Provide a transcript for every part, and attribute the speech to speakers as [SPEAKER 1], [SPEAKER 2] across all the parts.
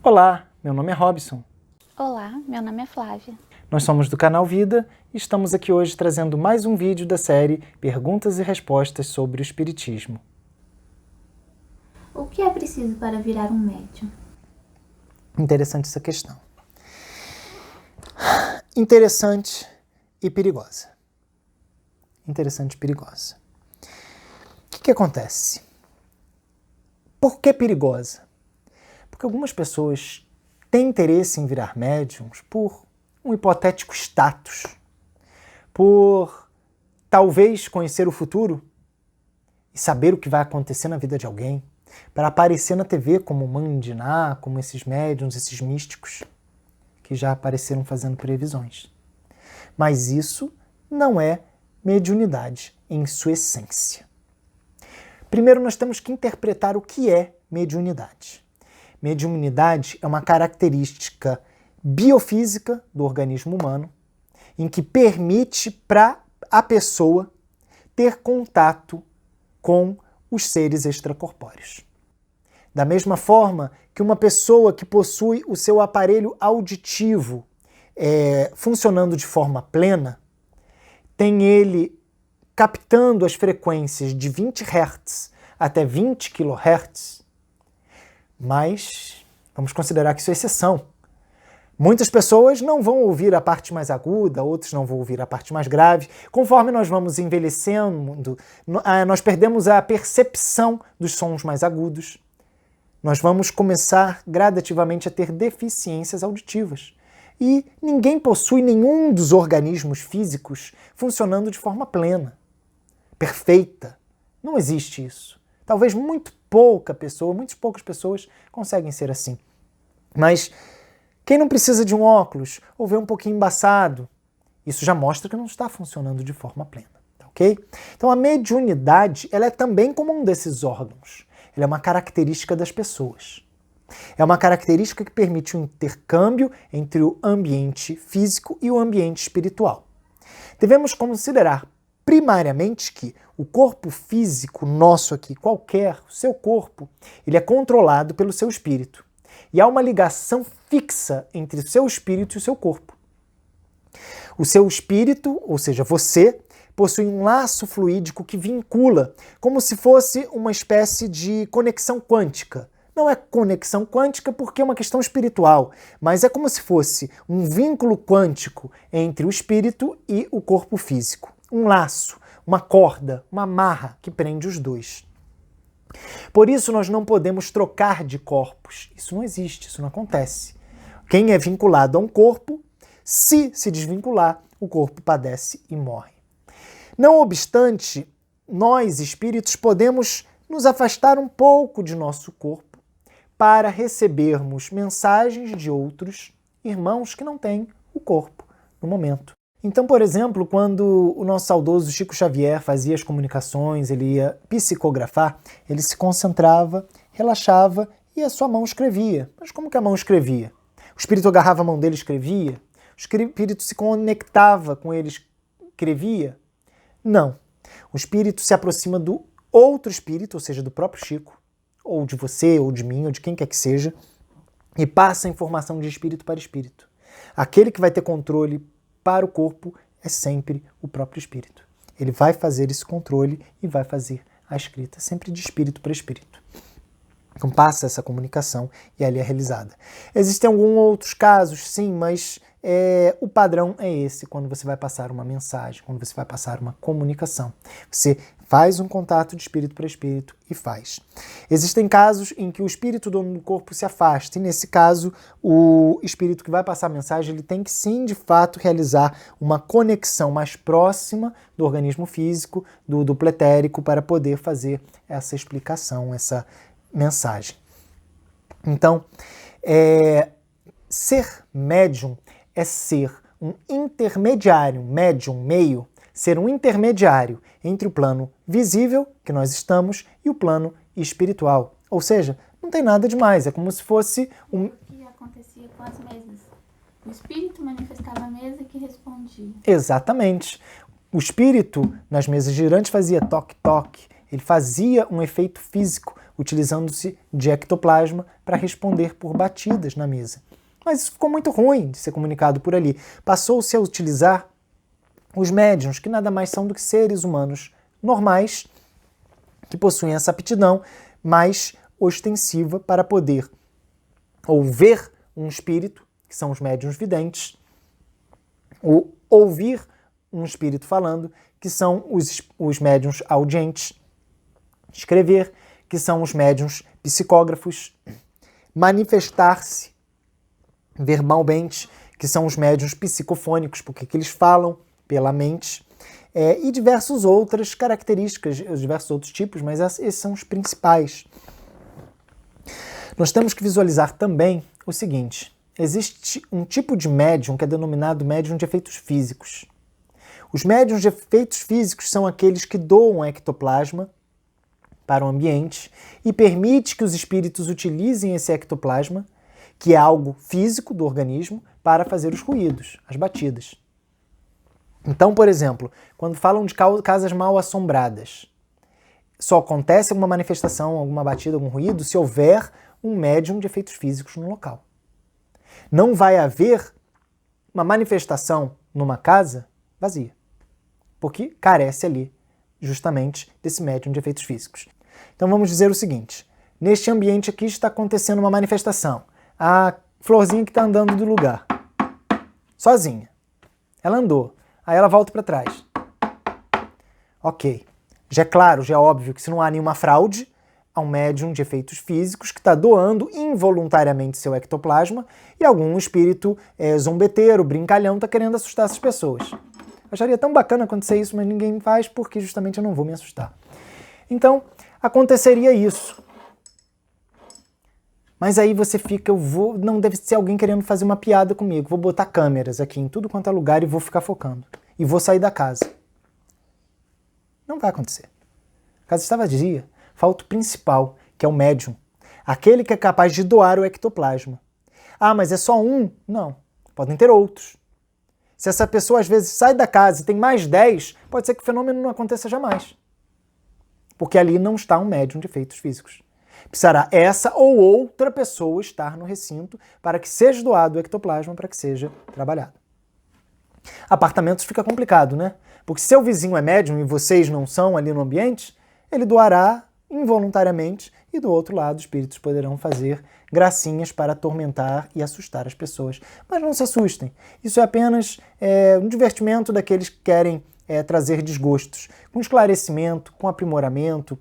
[SPEAKER 1] Olá, meu nome é Robson.
[SPEAKER 2] Olá, meu nome é Flávia.
[SPEAKER 1] Nós somos do canal Vida e estamos aqui hoje trazendo mais um vídeo da série Perguntas e Respostas sobre o Espiritismo.
[SPEAKER 2] O que é preciso para virar um médium?
[SPEAKER 1] Interessante essa questão. Interessante e perigosa. Interessante e perigosa. O que acontece? Por que perigosa? Porque algumas pessoas têm interesse em virar médiums por um hipotético status, por talvez conhecer o futuro e saber o que vai acontecer na vida de alguém, para aparecer na TV como Mandiná, como esses médiums, esses místicos que já apareceram fazendo previsões. Mas isso não é mediunidade em sua essência. Primeiro nós temos que interpretar o que é mediunidade. Mediunidade é uma característica biofísica do organismo humano em que permite para a pessoa ter contato com os seres extracorpóreos. Da mesma forma que uma pessoa que possui o seu aparelho auditivo funcionando de forma plena, tem ele captando as frequências de 20 Hz até 20 kHz, mas vamos considerar que isso é exceção. Muitas pessoas não vão ouvir a parte mais aguda, outros não vão ouvir a parte mais grave. Conforme nós vamos envelhecendo, nós perdemos a percepção dos sons mais agudos. Nós vamos começar gradativamente a ter deficiências auditivas. E ninguém possui nenhum dos organismos físicos funcionando de forma plena, perfeita. Não existe isso. Talvez muitas poucas pessoas conseguem ser assim. Mas quem não precisa de um óculos ou vê um pouquinho embaçado, isso já mostra que não está funcionando de forma plena, tá ok? Então a mediunidade, ela é também como um desses órgãos. Ela é uma característica das pessoas. É uma característica que permite um intercâmbio entre o ambiente físico e o ambiente espiritual. Devemos considerar primariamente que o corpo físico nosso aqui, o seu corpo, ele é controlado pelo seu espírito. E há uma ligação fixa entre o seu espírito e o seu corpo. O seu espírito, ou seja, você, possui um laço fluídico que vincula, como se fosse uma espécie de conexão quântica. Não é conexão quântica porque é uma questão espiritual, mas é como se fosse um vínculo quântico entre o espírito e o corpo físico. Um laço, uma corda, uma amarra que prende os dois. Por isso nós não podemos trocar de corpos. Isso não existe, isso não acontece. Quem é vinculado a um corpo, se desvincular, o corpo padece e morre. Não obstante, nós, espíritos, podemos nos afastar um pouco de nosso corpo para recebermos mensagens de outros irmãos que não têm o corpo no momento. Então, por exemplo, quando o nosso saudoso Chico Xavier fazia as comunicações, ele ia psicografar, ele se concentrava, relaxava e a sua mão escrevia. Mas como que a mão escrevia? O espírito agarrava a mão dele e escrevia? O espírito se conectava com ele e escrevia? Não. O espírito se aproxima do outro espírito, ou seja, do próprio Chico, ou de você, ou de mim, ou de quem quer que seja, e passa a informação de espírito para espírito. Aquele que vai ter controle para o corpo é sempre o próprio espírito. Ele vai fazer esse controle e vai fazer a escrita, sempre de espírito para espírito. Então passa essa comunicação e ali é realizada. Existem alguns outros casos, sim, mas o padrão é esse, quando você vai passar uma mensagem, quando você vai passar uma comunicação. Você faz um contato de espírito para espírito e faz. Existem casos em que o espírito do corpo se afasta, e nesse caso o espírito que vai passar a mensagem, ele tem que sim, de fato, realizar uma conexão mais próxima do organismo físico, do duplo etérico, para poder fazer essa explicação, essa mensagem. Então, ser médium é ser um intermediário, médium, meio, ser um intermediário entre o plano visível, que nós estamos, e o plano espiritual. Ou seja, não tem nada demais, é como se fosse um...
[SPEAKER 2] O que acontecia com as mesas? O espírito manifestava a mesa que respondia.
[SPEAKER 1] Exatamente. O espírito, nas mesas girantes, fazia toque-toque, Ele fazia um efeito físico, utilizando-se de ectoplasma para responder por batidas na mesa. Mas isso ficou muito ruim de ser comunicado por ali. Passou-se a utilizar os médiuns, que nada mais são do que seres humanos normais, que possuem essa aptidão mais ostensiva para poder ou ver um espírito, que são os médiuns videntes, ou ouvir um espírito falando, que são os médiuns audientes, escrever, que são os médiuns psicógrafos, manifestar-se verbalmente, que são os médiuns psicofônicos, porque que eles falam pela mente, e diversas outras características, diversos outros tipos, mas esses são os principais. Nós temos que visualizar também o seguinte: existe um tipo de médium que é denominado médium de efeitos físicos. Os médiuns de efeitos físicos são aqueles que doam ectoplasma para o ambiente e permite que os espíritos utilizem esse ectoplasma, que é algo físico do organismo, para fazer os ruídos, as batidas. Então, por exemplo, quando falam de casas mal assombradas, só acontece alguma manifestação, alguma batida, algum ruído, se houver um médium de efeitos físicos no local. Não vai haver uma manifestação numa casa vazia, porque carece ali justamente desse médium de efeitos físicos. Então vamos dizer o seguinte: neste ambiente aqui está acontecendo uma manifestação. A florzinha que está andando do lugar, sozinha. Ela andou, aí ela volta para trás. Ok. Já é claro, já é óbvio que se não há nenhuma fraude, há um médium de efeitos físicos que está doando involuntariamente seu ectoplasma e algum espírito zombeteiro, brincalhão, está querendo assustar essas pessoas. Acharia tão bacana acontecer isso, mas ninguém faz porque justamente eu não vou me assustar. Então, aconteceria isso. Mas aí você fica, não deve ser alguém querendo fazer uma piada comigo, vou botar câmeras aqui em tudo quanto é lugar e vou ficar focando. E vou sair da casa. Não vai acontecer. A casa está vazia. Falta o principal, que é o médium. Aquele que é capaz de doar o ectoplasma. Ah, mas é só um? Não. Podem ter outros. Se essa pessoa às vezes sai da casa e tem mais 10, pode ser que o fenômeno não aconteça jamais. Porque ali não está um médium de efeitos físicos. Precisará essa ou outra pessoa estar no recinto para que seja doado o ectoplasma, para que seja trabalhado. Apartamentos fica complicado, né? Porque se seu vizinho é médium e vocês não são ali no ambiente, ele doará involuntariamente e do outro lado espíritos poderão fazer gracinhas para atormentar e assustar as pessoas. Mas não se assustem, isso é apenas um divertimento daqueles que querem trazer desgostos. Com esclarecimento, com aprimoramento,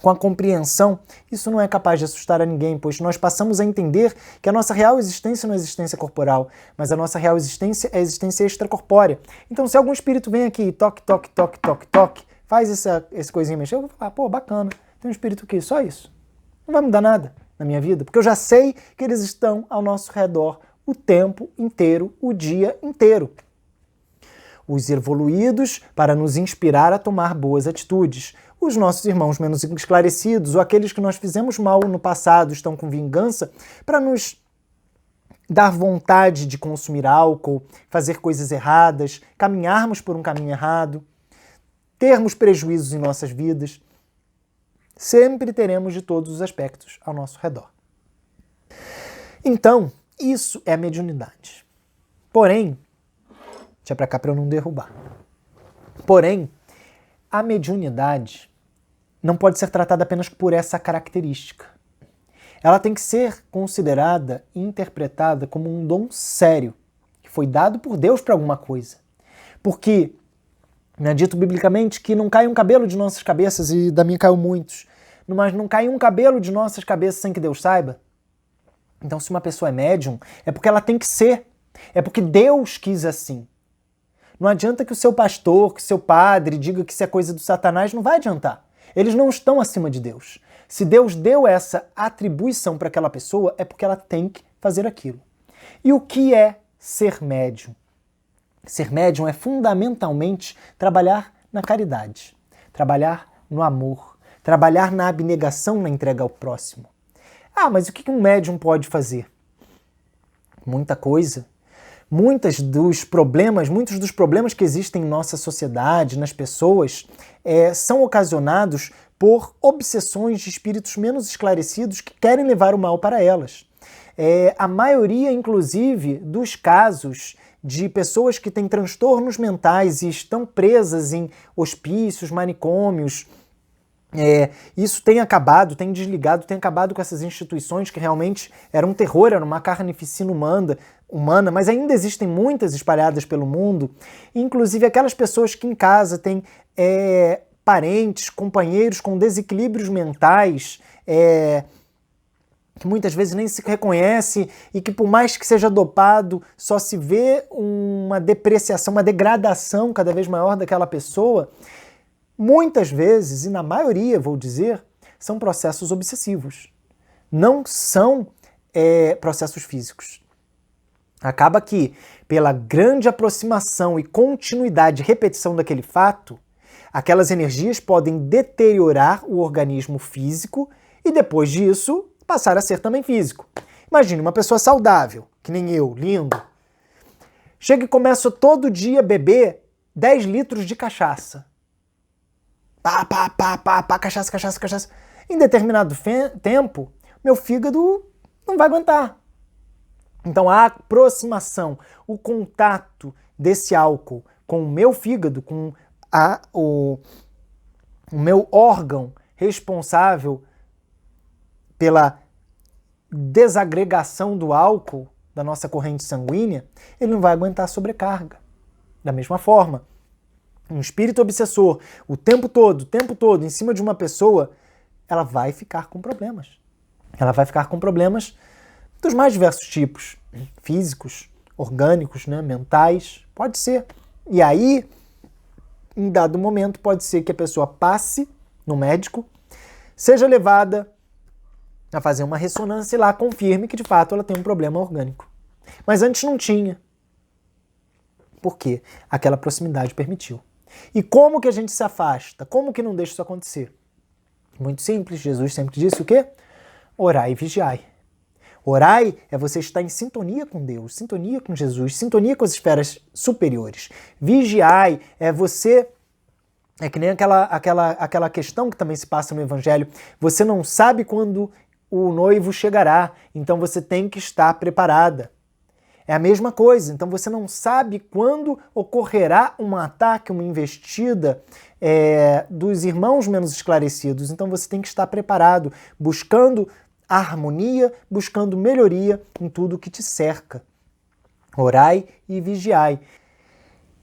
[SPEAKER 1] com a compreensão, isso não é capaz de assustar a ninguém, pois nós passamos a entender que a nossa real existência não é existência corporal, mas a nossa real existência é a existência extracorpórea. Então, se algum espírito vem aqui e toque, toque, toque, toque, toque, faz esse coisinha mexer, eu vou falar, pô, bacana, tem um espírito aqui, só isso. Não vai mudar nada na minha vida, porque eu já sei que eles estão ao nosso redor o tempo inteiro, o dia inteiro. Os evoluídos para nos inspirar a tomar boas atitudes. Os nossos irmãos menos esclarecidos, ou aqueles que nós fizemos mal no passado, estão com vingança para nos dar vontade de consumir álcool, fazer coisas erradas, caminharmos por um caminho errado, termos prejuízos em nossas vidas. Sempre teremos de todos os aspectos ao nosso redor. Então, isso é a mediunidade. Porém, deixa pra cá para eu não derrubar. Porém, a mediunidade não pode ser tratada apenas por essa característica. Ela tem que ser considerada e interpretada como um dom sério, que foi dado por Deus para alguma coisa. Porque é dito biblicamente que não cai um cabelo de nossas cabeças, e da minha caiu muitos, mas não cai um cabelo de nossas cabeças sem que Deus saiba. Então, se uma pessoa é médium, é porque ela tem que ser. É porque Deus quis assim. Não adianta que o seu pastor, que o seu padre diga que isso é coisa do Satanás, não vai adiantar. Eles não estão acima de Deus. Se Deus deu essa atribuição para aquela pessoa, é porque ela tem que fazer aquilo. E o que é ser médium? Ser médium é fundamentalmente trabalhar na caridade, trabalhar no amor, trabalhar na abnegação, na entrega ao próximo. Ah, mas o que um médium pode fazer? Muita coisa. Muitos dos problemas que existem em nossa sociedade, nas pessoas, são ocasionados por obsessões de espíritos menos esclarecidos que querem levar o mal para elas. A maioria, inclusive, dos casos de pessoas que têm transtornos mentais e estão presas em hospícios, manicômios, isso tem acabado, tem desligado, tem acabado com essas instituições que realmente eram um terror, era uma carnificina humana, mas ainda existem muitas espalhadas pelo mundo, inclusive aquelas pessoas que em casa têm parentes, companheiros com desequilíbrios mentais, que muitas vezes nem se reconhece e que, por mais que seja dopado, só se vê uma depreciação, uma degradação cada vez maior daquela pessoa. Muitas vezes, e na maioria, vou dizer, são processos obsessivos. Não são processos físicos. Acaba que, pela grande aproximação e continuidade e repetição daquele fato, aquelas energias podem deteriorar o organismo físico e, depois disso, passar a ser também físico. Imagine uma pessoa saudável, que nem eu, lindo, chega e começa todo dia a beber 10 litros de cachaça. Cachaça. Em determinado tempo, meu fígado não vai aguentar. Então a aproximação, o contato desse álcool com o meu fígado, com o meu órgão responsável pela desagregação do álcool da nossa corrente sanguínea, ele não vai aguentar a sobrecarga. Da mesma forma, um espírito obsessor o tempo todo, em cima de uma pessoa, ela vai ficar com problemas. Ela vai ficar com problemas dos mais diversos tipos, físicos, orgânicos, mentais, pode ser. E aí, em dado momento, pode ser que a pessoa passe no médico, seja levada a fazer uma ressonância e lá confirme que de fato ela tem um problema orgânico. Mas antes não tinha. Por quê? Aquela proximidade permitiu. E como que a gente se afasta? Como que não deixa isso acontecer? Muito simples, Jesus sempre disse o quê? Orai e vigiai. Orai é você estar em sintonia com Deus, sintonia com Jesus, sintonia com as esferas superiores. Vigiai é você... É que nem aquela questão que também se passa no Evangelho. Você não sabe quando o noivo chegará, então você tem que estar preparada. É a mesma coisa, então você não sabe quando ocorrerá um ataque, uma investida dos irmãos menos esclarecidos, então você tem que estar preparado, buscando harmonia, buscando melhoria em tudo que te cerca. Orai e vigiai.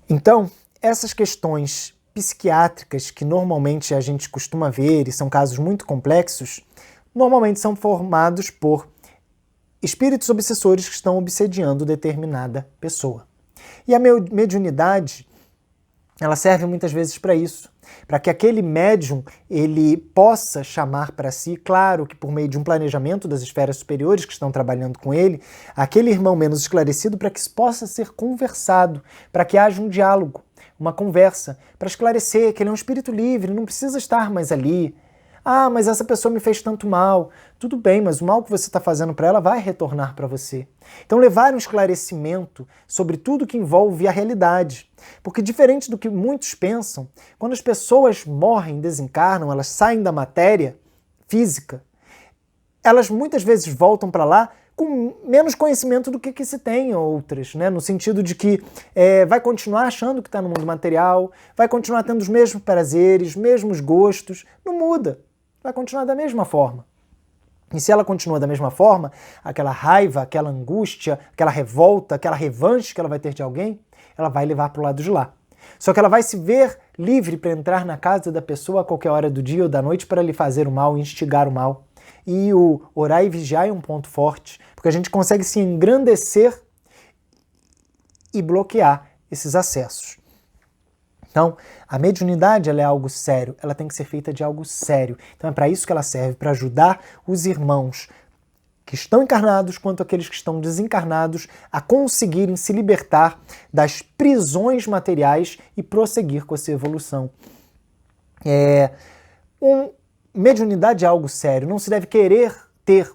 [SPEAKER 1] Então, essas questões psiquiátricas que normalmente a gente costuma ver, e são casos muito complexos, normalmente são formados por espíritos obsessores que estão obsediando determinada pessoa. E a mediunidade, ela serve muitas vezes para isso, para que aquele médium ele possa chamar para si, claro que por meio de um planejamento das esferas superiores que estão trabalhando com ele, aquele irmão menos esclarecido para que isso possa ser conversado, para que haja um diálogo, uma conversa, para esclarecer que ele é um espírito livre, não precisa estar mais ali. Ah, mas essa pessoa me fez tanto mal. Tudo bem, mas o mal que você está fazendo para ela vai retornar para você. Então levar um esclarecimento sobre tudo que envolve a realidade. Porque diferente do que muitos pensam, quando as pessoas morrem, desencarnam, elas saem da matéria física, elas muitas vezes voltam para lá com menos conhecimento do que se tem outras, no sentido de que vai continuar achando que está no mundo material, vai continuar tendo os mesmos prazeres, mesmos gostos, não muda. Vai continuar da mesma forma. E se ela continua da mesma forma, aquela raiva, aquela angústia, aquela revolta, aquela revanche que ela vai ter de alguém, ela vai levar para o lado de lá. Só que ela vai se ver livre para entrar na casa da pessoa a qualquer hora do dia ou da noite para lhe fazer o mal, instigar o mal. E o orar e vigiar é um ponto forte, porque a gente consegue se engrandecer e bloquear esses acessos. Então, a mediunidade ela é algo sério, ela tem que ser feita de algo sério. Então é para isso que ela serve, para ajudar os irmãos que estão encarnados quanto aqueles que estão desencarnados a conseguirem se libertar das prisões materiais e prosseguir com essa evolução. Mediunidade é algo sério, não se deve querer ter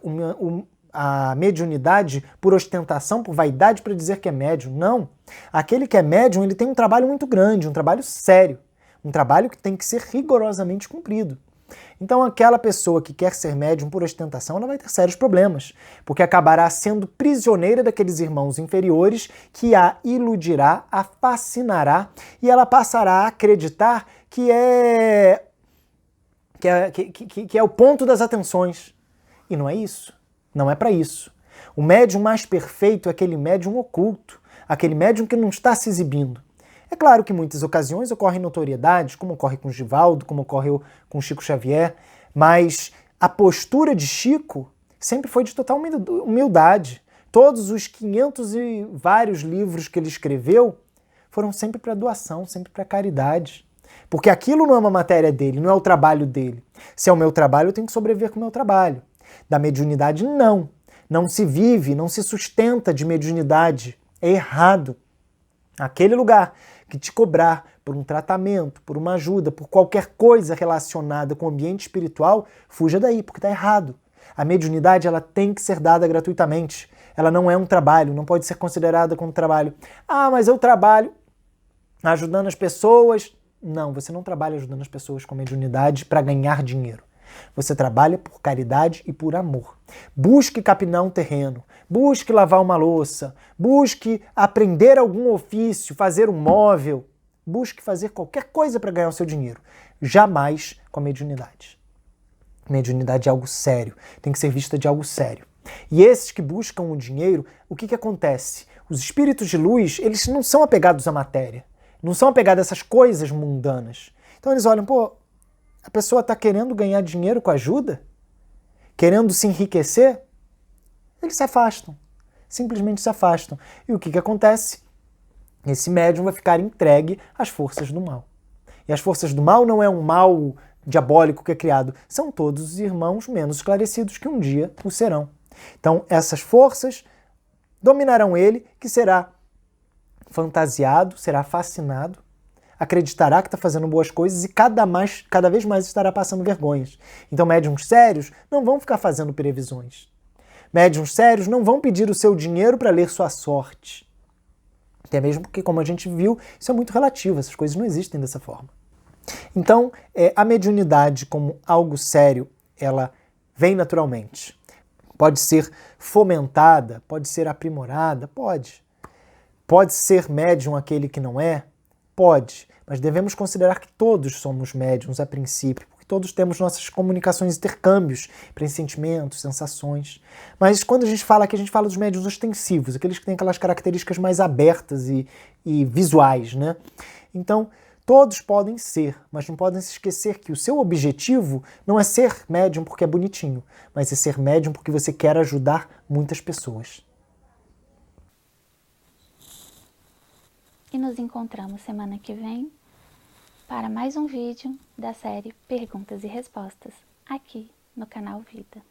[SPEAKER 1] a mediunidade por ostentação, por vaidade, para dizer que é médium. Não. Aquele que é médium, ele tem um trabalho muito grande, um trabalho sério, um trabalho que tem que ser rigorosamente cumprido. Então aquela pessoa que quer ser médium por ostentação, ela vai ter sérios problemas, porque acabará sendo prisioneira daqueles irmãos inferiores que a iludirá, a fascinará e ela passará a acreditar que é o ponto das atenções. E não é isso. Não é para isso. O médium mais perfeito é aquele médium oculto, aquele médium que não está se exibindo. É claro que em muitas ocasiões ocorrem notoriedades, como ocorre com Givaldo, como ocorreu com Chico Xavier, mas a postura de Chico sempre foi de total humildade. Todos os 500 e vários livros que ele escreveu foram sempre para doação, sempre para caridade. Porque aquilo não é uma matéria dele, não é o trabalho dele. Se é o meu trabalho, eu tenho que sobreviver com o meu trabalho. Da mediunidade, não. Não se vive, não se sustenta de mediunidade. É errado. Aquele lugar que te cobrar por um tratamento, por uma ajuda, por qualquer coisa relacionada com o ambiente espiritual, fuja daí, porque está errado. A mediunidade ela tem que ser dada gratuitamente. Ela não é um trabalho, não pode ser considerada como trabalho. Ah, mas eu trabalho ajudando as pessoas. Não, você não trabalha ajudando as pessoas com mediunidade para ganhar dinheiro. Você trabalha por caridade e por amor. Busque capinar um terreno, busque lavar uma louça, busque aprender algum ofício, fazer um móvel, busque fazer qualquer coisa para ganhar o seu dinheiro. Jamais com a mediunidade. Mediunidade é algo sério, tem que ser vista de algo sério. E esses que buscam o dinheiro, o que acontece? Os espíritos de luz, eles não são apegados à matéria, não são apegados a essas coisas mundanas. Então eles olham, pô, a pessoa está querendo ganhar dinheiro com ajuda? Querendo se enriquecer? Eles se afastam. Simplesmente se afastam. E o que acontece? Esse médium vai ficar entregue às forças do mal. E as forças do mal não é um mal diabólico que é criado. São todos os irmãos menos esclarecidos que um dia o serão. Então essas forças dominarão ele, que será fantasiado, será fascinado, acreditará que está fazendo boas coisas e cada vez mais estará passando vergonhas. Então médiuns sérios não vão ficar fazendo previsões. Médiuns sérios não vão pedir o seu dinheiro para ler sua sorte. Até mesmo porque, como a gente viu, isso é muito relativo, essas coisas não existem dessa forma. Então, a mediunidade como algo sério, ela vem naturalmente. Pode ser fomentada, pode ser aprimorada, pode. Pode ser médium aquele que não é? Pode, mas devemos considerar que todos somos médiuns a princípio, porque todos temos nossas comunicações, intercâmbios, pressentimentos, sensações. Mas quando a gente fala aqui, a gente fala dos médiuns ostensivos, aqueles que têm aquelas características mais abertas e visuais, né? Então, todos podem ser, mas não podem se esquecer que o seu objetivo não é ser médium porque é bonitinho, mas é ser médium porque você quer ajudar muitas pessoas.
[SPEAKER 2] E nos encontramos semana que vem para mais um vídeo da série Perguntas e Respostas, aqui no canal Vida.